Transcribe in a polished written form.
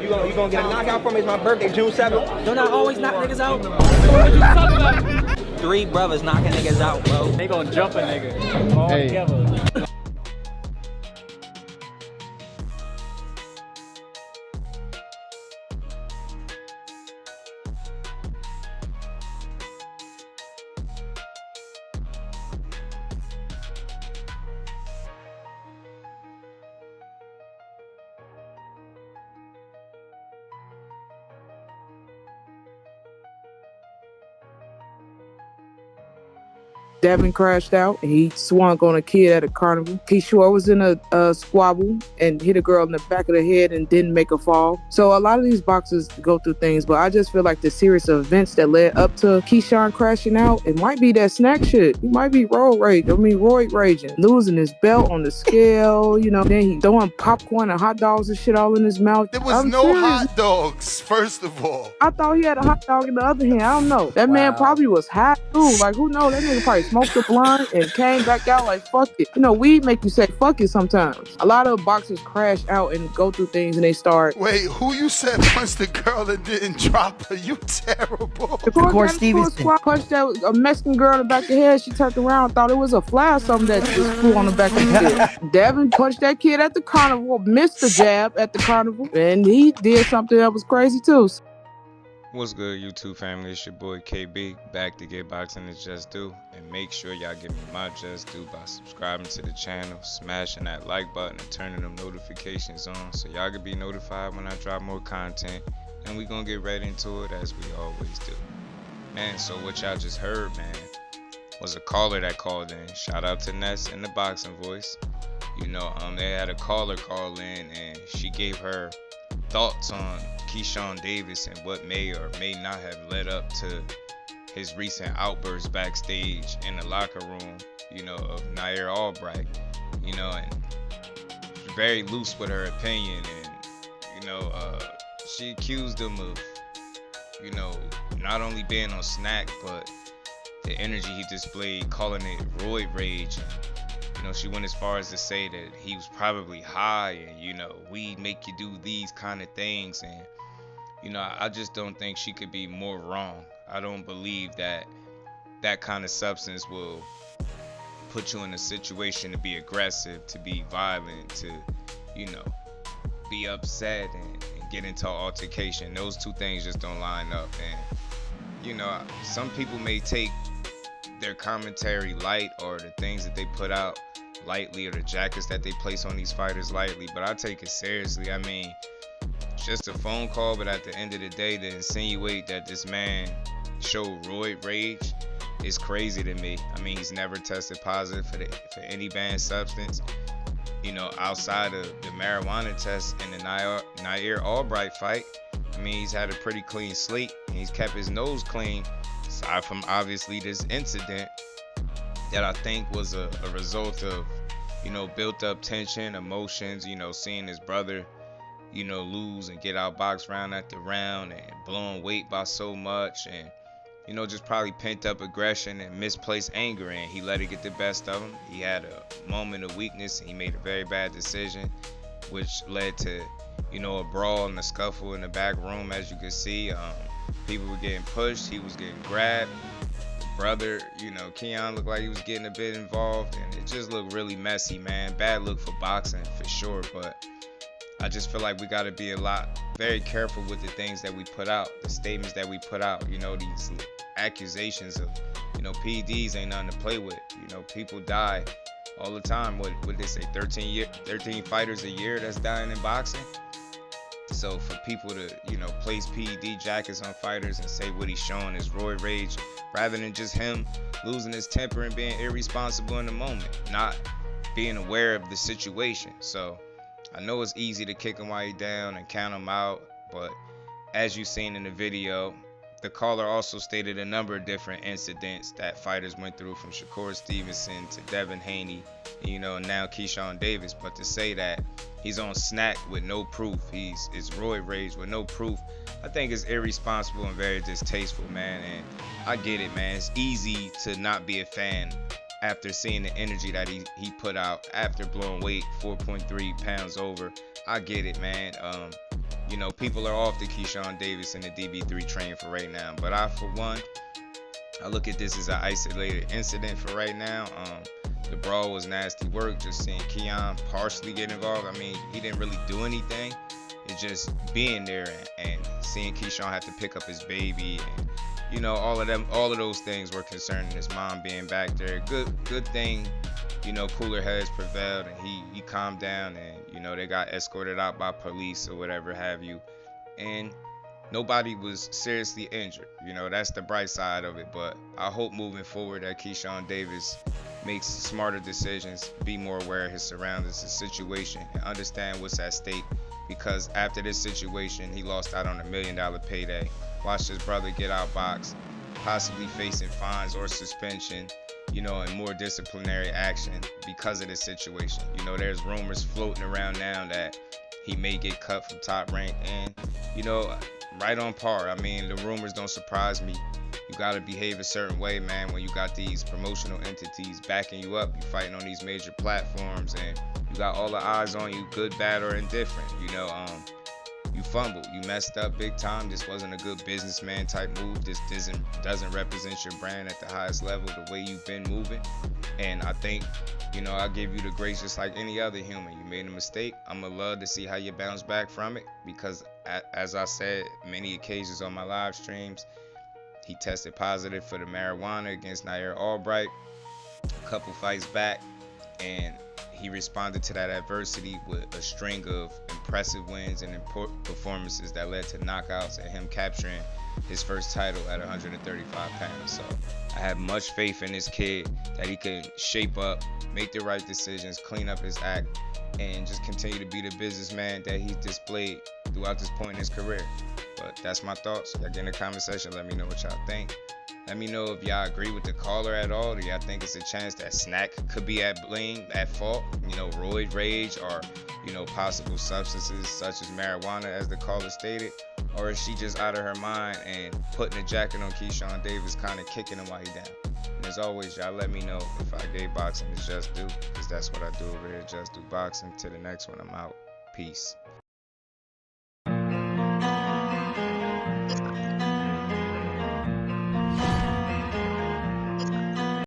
You gonna get a knockout from me? It's my birthday, June 7th. Don't I always knock niggas out? What you talking about? 3 brothers knocking niggas out, bro. They gonna jump a nigga all together. Devin crashed out and he swung on a kid at a carnival. Keyshawn was in a squabble and hit a girl in the back of the head and didn't make her fall. So a lot of these boxers go through things, but I just feel like the series of events that led up to Keyshawn crashing out, it might be that SNAC shit. He might be roid raging, losing his belt on the scale, then he throwing popcorn and hot dogs and shit all in his mouth. There was no hot dogs, first of all. I thought he had a hot dog in the other hand. I don't know. That man probably was high too. Like, who knows? That nigga probably smoked a blunt and came back out like, fuck it. Weed make you say fuck it sometimes. A lot of boxers crash out and go through things and they start. Wait, who you said punched the girl and didn't drop her? You terrible. Corey Stevenson punched a Mexican girl in the back of the head. She turned around, thought it was a fly or something that just flew on the back of the head. Devin punched that kid at the carnival, missed the jab at the carnival, and he did something that was crazy too. What's good, YouTube family? It's your boy KB, back to get boxing is just due. And make sure y'all give me my just due by subscribing to the channel, smashing that like button, and turning them notifications on so y'all can be notified when I drop more content. And we gonna get right into it as we always do. Man, so what y'all just heard, man, was a caller that called in. Shout out to Ness in the boxing voice. They had a caller call in and she gave her thoughts on Keyshawn Davis and what may or may not have led up to his recent outburst backstage in the locker room, of Nair Albright, and very loose with her opinion. And, she accused him of, not only being on SNAC, but the energy he displayed, calling it ROID rage. And, she went as far as to say that he was probably high and, weed make you do these kind of things. And, I just don't think she could be more wrong. I don't believe that that kind of substance will put you in a situation to be aggressive, to be violent, to, be upset and get into an altercation. Those two things just don't line up. And, some people may take their commentary light or the things that they put out lightly or the jackets that they place on these fighters lightly, but I take it seriously. I mean, it's just a phone call, but at the end of the day, to insinuate that this man showed ROID rage is crazy to me. I mean, he's never tested positive for any banned substance, outside of the marijuana test in the Nair Albright fight. I mean, he's had a pretty clean slate and he's kept his nose clean, aside from obviously this incident that I think was a result of, built up tension, emotions, seeing his brother, lose and get outboxed round after round and blowing weight by so much, and, just probably pent up aggression and misplaced anger, and he let it get the best of him. He had a moment of weakness and he made a very bad decision, which led to, a brawl and a scuffle in the back room. As you can see, people were getting pushed, he was getting grabbed. Brother, Keyshawn looked like he was getting a bit involved, and it just looked really messy, man. Bad look for boxing for sure, but I just feel like we got to be very careful with the things that we put out, the statements that we put out. These accusations of, PEDs ain't nothing to play with. People die all the time. What did they say? 13 fighters a year that's dying in boxing. So for people to, place PED jackets on fighters and say what he's showing is ROID rage, rather than just him losing his temper and being irresponsible in the moment, not being aware of the situation. So I know it's easy to kick him while he's down and count him out, but as you've seen in the video, the caller also stated a number of different incidents that fighters went through, from Shakur Stevenson to Devin Haney, now Keyshawn Davis. But to say that he's on SNAC with no proof, it's ROID rage with no proof, I think it's irresponsible and very distasteful, man. And I get it, man. It's easy to not be a fan after seeing the energy that he put out after blowing weight 4.3 pounds over. I get it, man. you know, people are off the Keyshawn Davis and the DB3 train for right now. But for one, I look at this as an isolated incident for right now. The brawl was nasty work. Just seeing Keon partially get involved. I mean, he didn't really do anything. It's just being there and seeing Keyshawn have to pick up his baby, and you know, all of those things were concerning. His mom being back there. Good thing, you know, cooler heads prevailed and he calmed down, and you know, they got escorted out by police or whatever have you, and nobody was seriously injured. You know, that's the bright side of it. But I hope moving forward that Keyshawn Davis makes smarter decisions, be more aware of his surroundings, his situation, and understand what's at stake. Because after this situation, he lost out on $1 million payday. Watched his brother get outboxed, possibly facing fines or suspension, you know, and more disciplinary action because of this situation. You know, there's rumors floating around now that he may get cut from Top Rank, and you know, right on par. I mean, the rumors don't surprise me. You gotta behave a certain way, man, when you got these promotional entities backing you up. You fighting on these major platforms, and you got all the eyes on you, good, bad, or indifferent. You know, you fumbled, you messed up big time. This wasn't a good businessman type move. This doesn't represent your brand at the highest level the way you've been moving. And I think, you know, I'll give you the grace just like any other human. You made a mistake. I'm gonna love to see how you bounce back from it, because as I said many occasions on my live streams, he tested positive for the marijuana against Nair Albright a couple fights back, and he responded to that adversity with a string of impressive wins and important performances that led to knockouts and him capturing his first title at 135 pounds. So I have much faith in this kid that he can shape up, make the right decisions, clean up his act, and just continue to be the businessman that he's displayed throughout this point in his career. But that's my thoughts. Y'all get in the comment section, let me know what y'all think. Let me know if y'all agree with the caller at all. Do y'all think it's a chance that SNAC could be at fault? You know, ROID rage, or, you know, possible substances such as marijuana, as the caller stated? Or is she just out of her mind and putting a jacket on Keyshawn Davis, kind of kicking him while he down? And as always, y'all let me know if I gave boxing is Just Do, because that's what I do over here, Just Do Boxing. Till the next one, I'm out. Peace.